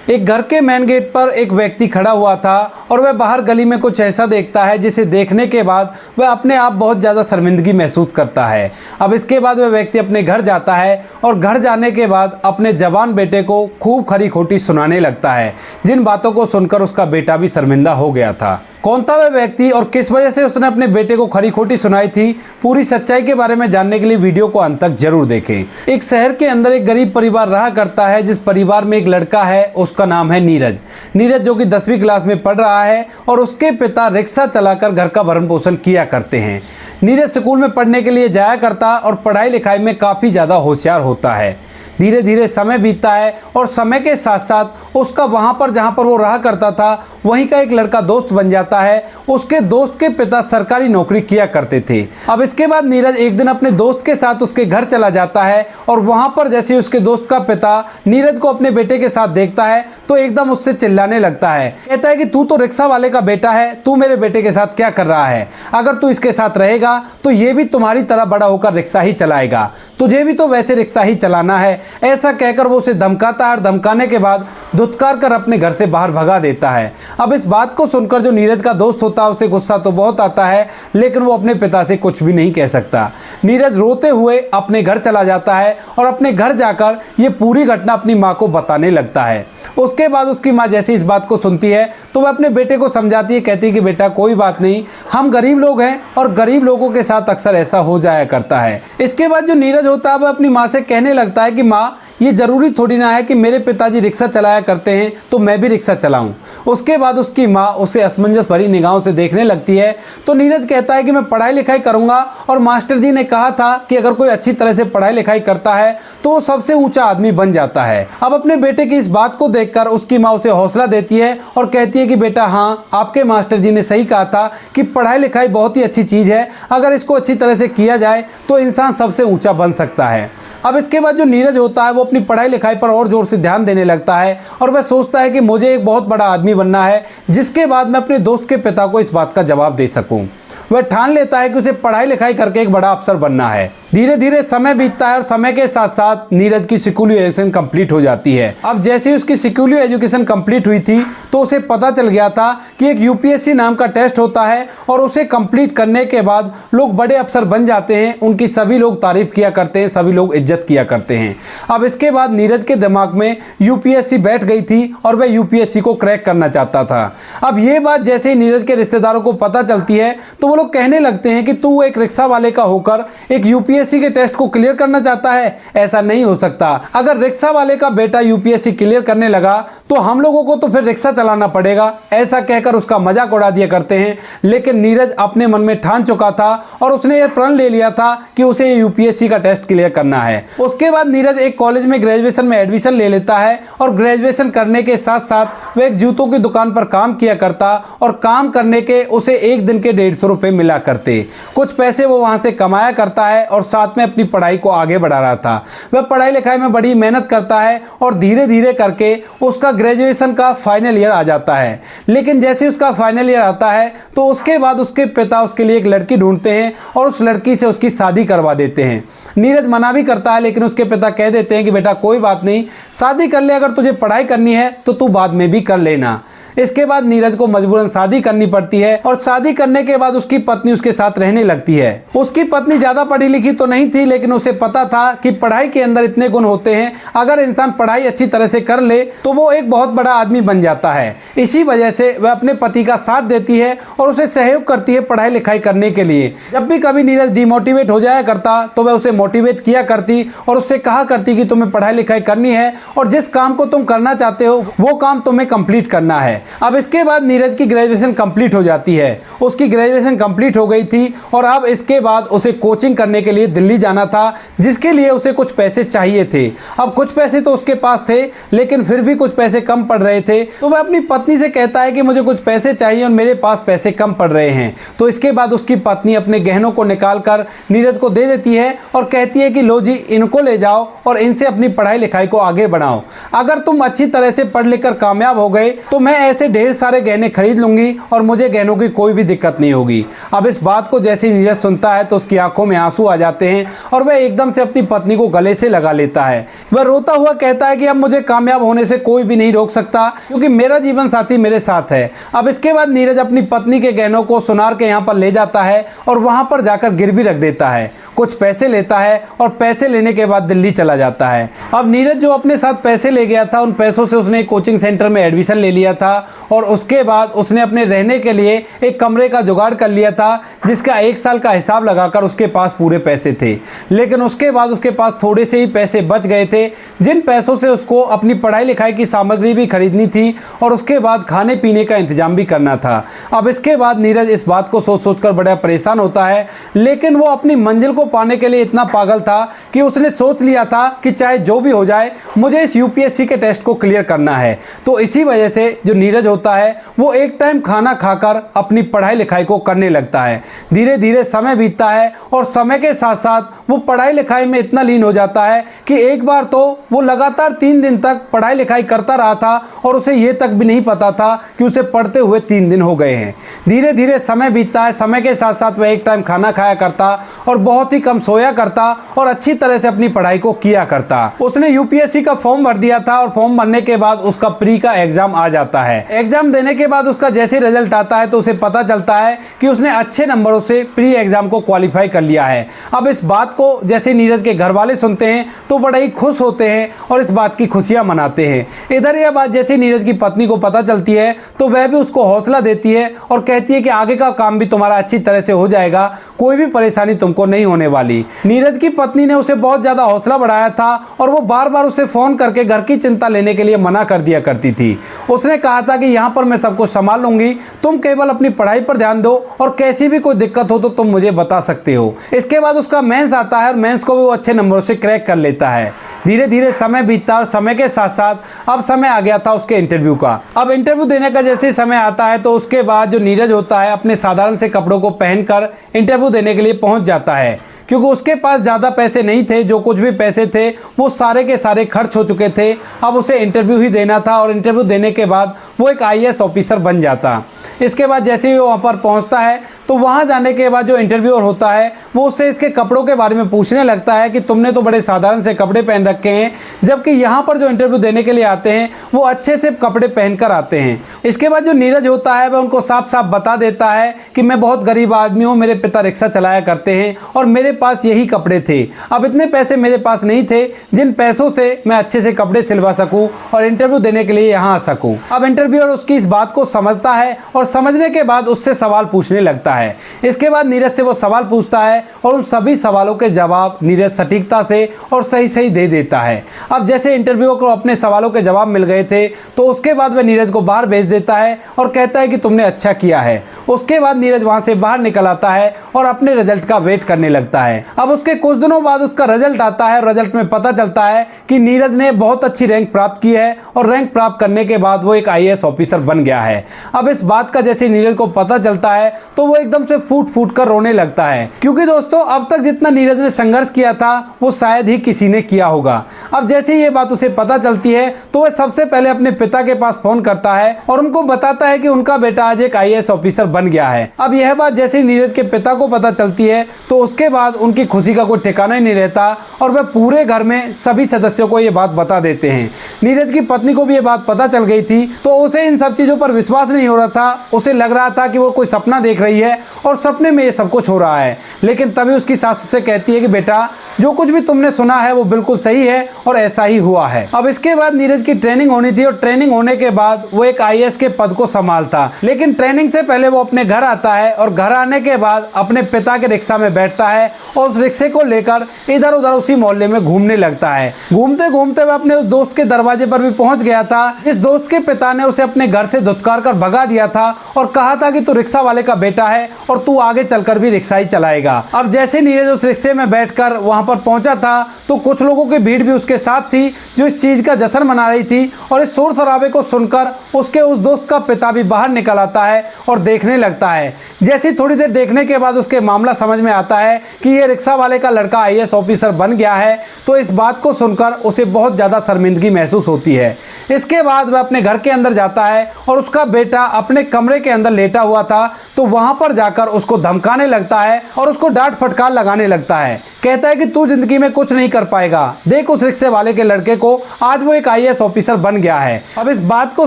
एक घर के मेन गेट पर एक व्यक्ति खड़ा हुआ था और वह बाहर गली में कुछ ऐसा देखता है जिसे देखने के बाद वह अपने आप बहुत ज़्यादा शर्मिंदगी महसूस करता है। अब इसके बाद वह व्यक्ति अपने घर जाता है और घर जाने के बाद अपने जवान बेटे को खूब खरी खोटी सुनाने लगता है, जिन बातों को सुनकर उसका बेटा भी शर्मिंदा हो गया था। कौन था वह व्यक्ति और किस वजह से उसने अपने बेटे को खरी खोटी सुनाई थी, पूरी सच्चाई के बारे में जानने के लिए वीडियो को अंत तक जरूर देखें। एक शहर के अंदर एक गरीब परिवार रहा करता है, जिस परिवार में एक लड़का है, उसका नाम है नीरज। नीरज जो कि 10वीं क्लास में पढ़ रहा है और उसके पिता रिक्शा चलाकर घर का भरण पोषण किया करते हैं। नीरज स्कूल में पढ़ने के लिए जाया करता और पढ़ाई लिखाई में काफ़ी ज़्यादा होशियार होता है। धीरे धीरे समय बीतता है और समय के साथ साथ उसका वहाँ पर जहाँ पर वो रहा करता था वहीं का एक लड़का दोस्त बन जाता है। उसके दोस्त के पिता सरकारी नौकरी किया करते थे। अब इसके बाद नीरज एक दिन अपने दोस्त के साथ उसके घर चला जाता है और वहाँ पर जैसे ही उसके दोस्त का पिता नीरज को अपने बेटे के साथ देखता है तो एकदम उससे चिल्लाने लगता है। कहता है कि तू तो रिक्शा वाले का बेटा है, तू मेरे बेटे के साथ क्या कर रहा है? अगर तू इसके साथ रहेगा तो ये भी तुम्हारी तरह बड़ा होकर रिक्शा ही चलाएगा, तुझे भी तो वैसे रिक्शा ही चलाना है। ऐसा कहकर वो उसे धमकाता है और धमकाने के बाद धुतकार कर अपने घर से बाहर भगा देता है। अब इस बात को सुनकर जो नीरज का दोस्त होता है उसे गुस्सा तो बहुत आता है, लेकिन वो अपने पिता से कुछ भी नहीं कह सकता। नीरज रोते हुए अपने घर चला जाता है और अपने घर जाकर ये पूरी घटना अपनी माँ को बताने लगता है। उसके बाद उसकी माँ जैसे इस बात को सुनती है तो वह अपने बेटे को समझाती है, कहती है कि बेटा कोई बात नहीं, हम गरीब लोग हैं और गरीब लोगों के साथ अक्सर ऐसा हो जाया करता है। इसके बाद जो नीरज होता है वह अपनी माँ से कहने लगता है कि माँ, ये ज़रूरी थोड़ी ना है कि मेरे पिताजी रिक्शा चलाया करते हैं तो मैं भी रिक्शा चलाऊं। उसके बाद उसकी माँ उसे असमंजस भरी निगाहों से देखने लगती है तो नीरज कहता है कि मैं पढ़ाई लिखाई करूंगा और मास्टर जी ने कहा था कि अगर कोई अच्छी तरह से पढ़ाई लिखाई करता है तो वो सबसे ऊंचा आदमी बन जाता है। अब अपने बेटे की इस बात को देखकर उसकी माँ उसे हौसला देती है और कहती है कि बेटा हाँ, आपके मास्टर जी ने सही कहा था कि पढ़ाई लिखाई बहुत ही अच्छी चीज़ है, अगर इसको अच्छी तरह से किया जाए तो इंसान सबसे ऊँचा बन सकता है। अब इसके बाद जो नीरज होता है वो अपनी पढ़ाई लिखाई पर और जोर से ध्यान देने लगता है और वह सोचता है कि मुझे एक बहुत बड़ा आदमी बनना है, जिसके बाद मैं अपने दोस्त के पिता को इस बात का जवाब दे सकूं। वह ठान लेता है कि उसे पढ़ाई लिखाई करके एक बड़ा अफसर बनना है। धीरे धीरे समय बीतता है और समय के साथ साथ नीरज की स्कूल एजुकेशन कंप्लीट हो जाती है। अब जैसे ही उसकी स्कूल एजुकेशन कंप्लीट हुई थी तो उसे पता चल गया था कि एक यूपीएससी नाम का टेस्ट होता है और उसे कंप्लीट करने के बाद लोग बड़े अफसर बन जाते हैं, उनकी सभी लोग तारीफ किया करते हैं, सभी लोग इज्जत किया करते हैं। अब इसके बाद नीरज के दिमाग में यूपीएससी बैठ गई थी और वह यूपीएससी को क्रैक करना चाहता था। अब ये बात जैसे ही नीरज के रिश्तेदारों को पता चलती है तो वो लोग कहने लगते हैं कि तू एक रिक्शा वाले का होकर एक यूपीएससी के टेस्ट को क्लियर करना चाहता है, ऐसा नहीं हो सकता। अगर रिक्शा वाले का बेटा यूपीएससी क्लियर करने लगा तो हम लोगों को तो फिर रिक्शा चलाना पड़ेगा। ऐसा कहकर उसका मजाक उड़ा दिया करते हैं, लेकिन नीरज अपने मन में ठान चुका था और उसने यह प्रण ले लिया था कि उसे यूपीएससी का टेस्ट क्लियर करना है। उसके बाद नीरज एक कॉलेज में ग्रेजुएशन में एडमिशन ले लेता है और ग्रेजुएशन करने के साथ साथ वह एक जूतों की दुकान पर काम किया करता और काम करने के उसे एक दिन के 150 रुपए मिला करते। कुछ पैसे वो वहां से कमाया करता है और साथ में अपनी पढ़ाई को आगे बढ़ा रहा था। वह पढ़ाई लिखाई में बड़ी मेहनत करता है और धीरे धीरे करके उसका ग्रेजुएशन का फाइनल ईयर आ जाता है। लेकिन जैसे उसका फाइनल ईयर आता है तो उसके बाद उसके पिता उसके लिए एक लड़की ढूंढते हैं और उस लड़की से उसकी शादी करवा देते हैं। नीरज मना भी करता है, लेकिन उसके पिता कह देते हैं कि बेटा कोई बात नहीं, शादी कर ले, अगर तुझे पढ़ाई करनी है तो तू बाद में भी कर लेना। इसके बाद नीरज को मजबूरन शादी करनी पड़ती है और शादी करने के बाद उसकी पत्नी उसके साथ रहने लगती है। उसकी पत्नी ज्यादा पढ़ी लिखी तो नहीं थी, लेकिन उसे पता था कि पढ़ाई के अंदर इतने गुण होते हैं, अगर इंसान पढ़ाई अच्छी तरह से कर ले तो वो एक बहुत बड़ा आदमी बन जाता है। इसी वजह से वह अपने पति का साथ देती है और उसे सहयोग करती है पढ़ाई लिखाई करने के लिए। जब भी कभी नीरज डिमोटिवेट हो जाया करता तो वह उसे मोटिवेट किया करती और उससे कहा करती कि तुम्हें पढ़ाई लिखाई करनी है और जिस काम को तुम करना चाहते हो वो काम तुम्हें कंप्लीट करना है। अब इसके बाद नीरज की ग्रेजुएशन कंप्लीट हो जाती है। उसकी ग्रेजुएशन कंप्लीट हो गई थी और अब इसके बाद उसे कोचिंग करने के लिए दिल्ली जाना था, जिसके लिए उसे कुछ पैसे चाहिए थे। अब कुछ पैसे तो उसके पास थे, लेकिन फिर भी कुछ पैसे कम पड़ रहे थे, तो वह अपनी पत्नी से कहता है कि मुझे कुछ पैसे चाहिए और मेरे पास पैसे कम पड़ रहे हैं। तो इसके बाद उसकी पत्नी अपने गहनों को निकाल कर नीरज को दे देती है और कहती है कि लो जी, इनको ले जाओ और इनसे अपनी पढ़ाई लिखाई को आगे बढ़ाओ। अगर तुम अच्छी तरह से पढ़ लिख कर कामयाब हो गए तो मैं ऐसे ढेर सारे गहने खरीद लूंगी और मुझे गहनों की कोई भी दिक्कत नहीं होगी। अब इस बात को जैसे ही नीरज सुनता है तो उसकी आंखों में आंसू आ जाते हैं और वह एकदम से अपनी पत्नी को गले से लगा लेता है। वह रोता हुआ कहता है कि अब मुझे कामयाब होने से कोई भी नहीं रोक सकता, क्योंकि मेरा जीवन साथी मेरे साथ है। अब इसके बाद नीरज अपनी पत्नी के गहनों को सुनार के यहाँ पर ले जाता है और वहां पर जाकर गिरवी रख देता है। कुछ पैसे लेता है और पैसे लेने के बाद दिल्ली चला जाता है। अब नीरज जो अपने साथ पैसे ले गया था, उन पैसों से उसने एक कोचिंग सेंटर में एडमिशन ले लिया था और उसके बाद उसने अपने रहने के लिए एक कमरे का जुगाड़ कर लिया था, जिसका 1 साल का हिसाब लगाकर उसके पास पूरे पैसे थे। लेकिन उसके बाद उसके पास थोड़े से ही पैसे बच गए थे, जिन पैसों से उसको अपनी पढ़ाई लिखाई की सामग्री भी खरीदनी थी और उसके बाद खाने पीने का इंतजाम भी करना था। अब इसके बाद नीरज इस बात को सोच सोच कर बड़ा परेशान होता है, लेकिन वो अपनी मंजिल को पाने के लिए इतना पागल था कि उसने सोच लिया था कि चाहे जो भी हो जाए मुझे इस यूपीएससी के टेस्ट को क्लियर करना है। तो इसी वजह से जो नीरज होता है वो एक टाइम खाना खाकर अपनी पढ़ाई लिखाई को करने लगता है। धीरे धीरे समय बीतता है और समय के साथ साथ वो पढ़ाई लिखाई में इतना लीन हो जाता है कि एक बार तो वो लगातार 3 दिन तक पढ़ाई लिखाई करता रहा था और उसे ये तक भी नहीं पता था कि उसे पढ़ते हुए 3 दिन हो गए हैं। धीरे धीरे समय बीतता है, समय के साथ साथ वह एक टाइम खाना खाया करता और बहुत ही कम सोया करता और अच्छी तरह से अपनी पढ़ाई को किया करता। उसने यूपीएससी का फॉर्म भर दिया था और फॉर्म भरने के बाद उसका प्री का एग्जाम आ जाता है। एग्जाम देने के बाद उसका जैसे रिजल्ट आता है तो उसे पता चलता है कि उसने अच्छे नंबरों से प्री एग्जाम को क्वालिफाई कर लिया है। अब इस बात को जैसे नीरज के घर वाले सुनते हैं तो बड़े ही खुश होते हैं और इस बात की खुशियां मनाते हैं। इधर यह बात जैसे नीरज की पत्नी को पता चलती है तो वह भी उसको हौसला देती है और कहती है कि आगे का काम भी तुम्हारा अच्छी तरह से हो जाएगा, कोई भी परेशानी तुमको नहीं होने वाली। नीरज की पत्नी ने उसे बहुत ज्यादा हौसला बढ़ाया था और वो बार बार उसे फोन करके घर की चिंता लेने के लिए मना कर दिया करती थी। उसने कहा था कि यहाँ पर मैं सब कुछ संभाल लूंगी, तुम केवल अपनी पढ़ाई पर ध्यान दो और कैसी भी कोई दिक्कत हो तो तुम मुझे बता सकते हो। इसके बाद उसका मेंस आता है और मेंस को भी वो अच्छे नंबरों से क्रैक कर लेता है। धीरे धीरे समय बीतता और समय के साथ साथ अब समय आ गया था उसके इंटरव्यू का। अब इंटरव्यू देने का जैसे समय आता है तो उसके बाद जो नीरज होता है अपने साधारण से कपड़ों को पहनकर इंटरव्यू देने के लिए पहुंच जाता है, क्योंकि उसके पास ज़्यादा पैसे नहीं थे। जो कुछ भी पैसे थे वो सारे के सारे खर्च हो चुके थे। अब उसे इंटरव्यू ही देना था और इंटरव्यू देने के बाद वो एक आईएएस ऑफिसर बन जाता। इसके बाद जैसे ही वो वहाँ पर पहुँचता है तो वहाँ जाने के बाद जो इंटरव्यूअर होता है वो उससे इसके कपड़ों के बारे में पूछने लगता है कि तुमने तो बड़े साधारण से कपड़े पहन रखे हैं, जबकि यहाँ पर जो इंटरव्यू देने के लिए आते हैं वो अच्छे से कपड़े पहनकर आते हैं। इसके बाद जो नीरज होता है वह उनको साफ साफ बता देता है कि मैं बहुत गरीब आदमी हूँ, मेरे पिता रिक्शा चलाया करते हैं और मेरे पास यही कपड़े थे। अब इतने पैसे मेरे पास नहीं थे जिन पैसों से मैं अच्छे से कपड़े सिलवा सकूं और इंटरव्यू देने के लिए यहाँ आ सकूं। अब इंटरव्यूअर उसकी इस बात को समझता है और समझने के बाद उससे सवाल पूछने लगता है। इसके बाद नीरज से वो सवाल पूछता है और उन सभी सवालों के जवाब नीरज सटीकता से और सही सही दे देता है। अब जैसे इंटरव्यूअर को अपने सवालों के जवाब मिल गए थे तो उसके बाद वह नीरज को बाहर भेज देता है और कहता है कि तुमने अच्छा किया है। उसके बाद नीरज वहां से बाहर निकल आता है और अपने रिजल्ट का वेट करने लगता है। अब उसके कुछ दिनों बाद उसका रिजल्ट आता है और रिजल्ट में पता चलता है कि नीरज ने बहुत अच्छी रैंक प्राप्त की है और रैंक प्राप्त करने के बाद वो एक आईएएस ऑफिसर बन गया है। अब इस बात का जैसे नीरज को पता चलता है तो वो एकदम से फूट फूट कर रोने लगता है, क्योंकि दोस्तों अब तक जितना नीरज ने संघर्ष किया था वो शायद ही किसी ने किया होगा। अब जैसे ये बात उसे पता चलती है तो वह सबसे पहले अपने पिता के पास फोन करता है और उनको बताता है कि उनका बेटा आज एक आईएएस ऑफिसर बन गया है। अब यह बात जैसे नीरज के पिता को पता चलती है तो उसके बाद उनकी खुशी का कोई ठिकाना ही नहीं रहता और वह पूरे घर में सभी सदस्यों को यह बात बता देते हैं। नीरज की पत्नी को भी ये बात पता चल गई थी तो उसे इन सब चीजों पर विश्वास नहीं हो रहा था। उसे लग रहा था कि वो कोई सपना देख रही है और सपने में ये सब कुछ हो रहा है। लेकिन तभी उसकी सास उससे कहती है कि बेटा जो कुछ भी तुमने सुना है वो बिल्कुल सही है और ऐसा ही हुआ है। अब इसके बाद नीरज की ट्रेनिंग होनी थी और ट्रेनिंग होने के बाद वो एक आईएएस के पद को संभालता। लेकिन ट्रेनिंग से पहले वो अपने घर आता है और घर आने के बाद अपने पिता के रिक्शा में बैठता है और उस रिक्शे को लेकर इधर उधर उसी मोहल्ले में घूमने लगता है। घूमते घूमते वह अपने उस दोस्त के दरवाजे पर भी पहुंच गया था। इस दोस्त के पिता ने उसे अपने घर से धुतकार कर भगा दिया था और कहा था कि तू रिक्शा वाले का बेटा है और तू आगे चलकर भी रिक्शा ही चलाएगा। अब जैसे नीरज उस रिक्शे में बैठकर वहां पर पहुंचा था तो कुछ लोगों की भीड़ भी उसके साथ थी जो इस चीज़ का जश्न मना रही थी। और इस शोर शराबे को सुनकर उसके उस दोस्त का पिता भी बाहर निकल आता है और देखने लगता है। जैसे थोड़ी देर देखने के बाद उसके मामला समझ में आता है कि ये रिक्शा वाले का लड़का आईएएस ऑफिसर बन गया है, तो इस बात को सुनकर उसे बहुत ज़्यादा शर्मिंदगी महसूस होती है। इसके बाद वह अपने घर के अंदर जाता है और उसका बेटा अपने कमरे के अंदर लेटा हुआ था, तो वहां पर जाकर उसको धमकाने लगता है और उसको डांट फटकार लगाने लगता है। कहता है कि तू जिंदगी में कुछ नहीं कर पाएगा, देख उस रिक्शे वाले के लड़के को, आज वो एक आईएएस ऑफिसर बन गया है। अब इस बात को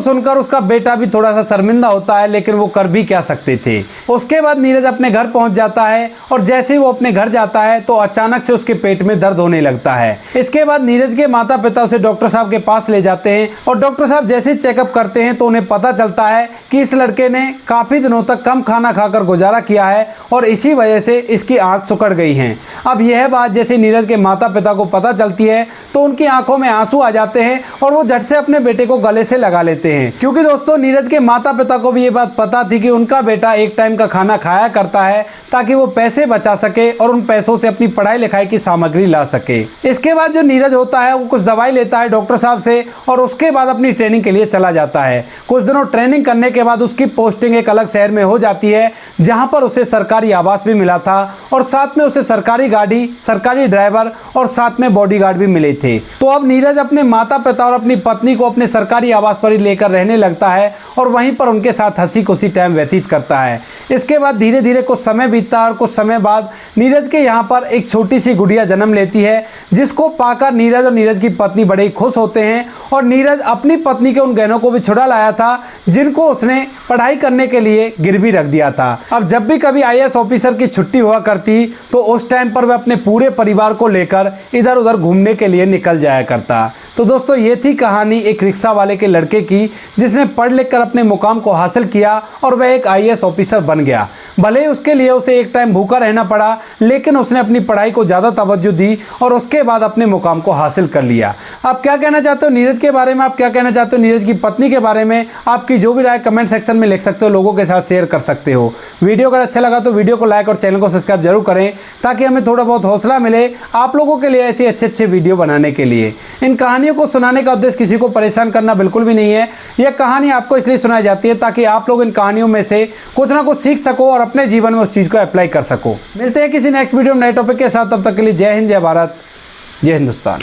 सुनकर उसका बेटा भी थोड़ा सा शर्मिंदा होता है, लेकिन वो कर भी क्या सकते थे। उसके बाद नीरज अपने घर पहुंच जाता है और जैसे ही वो अपने घर जाता है तो अचानक से उसके पेट में दर्द होने लगता है। इसके बाद नीरज के माता पिता उसे डॉक्टर साहब के पास ले जाते हैं और डॉक्टर साहब जैसे चेकअप करते हैं तो उन्हें पता चलता है कि इस लड़के ने काफी दिनों तक कम खाना खाकर गुजारा किया है और इसी वजह से इसकी आंख सिकुड़ गई हैं। अब यह बात जैसे नीरज के माता पिता को पता चलती है तो उनकी आंखों में आंसू आ जाते हैं और वो झट से अपने बेटे को गले से लगा लेते हैं, क्योंकि दोस्तों नीरज के माता पिता को भी ये बात पता थी कि उनका बेटा एक टाइम का खाना खाया करता है ताकि वो पैसे बचा सके और उन पैसों से अपनी पढ़ाई लिखाई की सामग्री ला सके। इसके बाद जो नीरज होता है वो कुछ दवाई लेता है डॉक्टर साहब से और उसके बाद अपनी ट्रेनिंग के लिए चला जाता है। कुछ दिनों ट्रेनिंग करने के बाद उसकी पोस्टिंग एक अलग शहर में हो जाती है जहां पर उसे सरकारी आवास भी मिला था और साथ में उसे सरकारी गाड़ी, सरकारी ड्राइवर और साथ में बॉडीगार्ड भी मिले थे। तो अब नीरज अपने माता पिता और अपनी पत्नी को अपने सरकारी आवास पर ही लेकर रहने लगता है और वहीं पर उनके साथ हंसी खुशी टाइम व्यतीत करता है। इसके बाद धीरे धीरे कुछ समय बीतता है और कुछ समय बाद नीरज के यहाँ पर एक छोटी सी गुड़िया जन्म लेती है, जिसको पाकर नीरज और नीरज की पत्नी बड़े ही खुश होते हैं। और नीरज अपनी पत्नी के उन गहनों को भी छुड़ा लाया था जिनको उसने पढ़ाई करने के लिए गिरवी रख दिया था। अब जब भी कभी आईएएस ऑफिसर की छुट्टी हुआ करती तो उस टाइम पर वह अपने पूरे परिवार को लेकर इधर उधर घूमने के लिए निकल जाया करता। तो दोस्तों ये थी कहानी एक रिक्शा वाले के लड़के की जिसने पढ़ लिख कर अपने मुकाम को हासिल किया और वह एक आईएएस ऑफिसर बन गया। भले ही उसके लिए उसे एक टाइम भूखा रहना पड़ा, लेकिन उसने अपनी पढ़ाई को ज़्यादा तवज्जो दी और उसके बाद अपने मुकाम को हासिल कर लिया। आप क्या कहना चाहते हो नीरज के बारे में, आप क्या कहना चाहते हो नीरज की पत्नी के बारे में? आपकी जो भी राय कमेंट सेक्शन में लिख सकते हो, लोगों के साथ शेयर कर सकते हो। वीडियो अगर अच्छा लगा तो वीडियो को लाइक और चैनल को सब्सक्राइब जरूर करें ताकि हमें थोड़ा बहुत हौसला मिले आप लोगों के लिए ऐसे अच्छे वीडियो बनाने के लिए। इन कहानियों को सुनाने का उद्देश्य किसी को परेशान करना बिल्कुल भी नहीं है। यह कहानी आपको इसलिए सुनाई जाती है ताकि आप लोग इन कहानियों में से कुछ ना कुछ सीख सको और अपने जीवन में उस चीज़ को अप्लाई कर सको। मिलते हैं किसी नेक्स्ट वीडियो में नए टॉपिक के साथ, तब तक के लिए जय हिंद, जय भारत, जय हिंदुस्तान।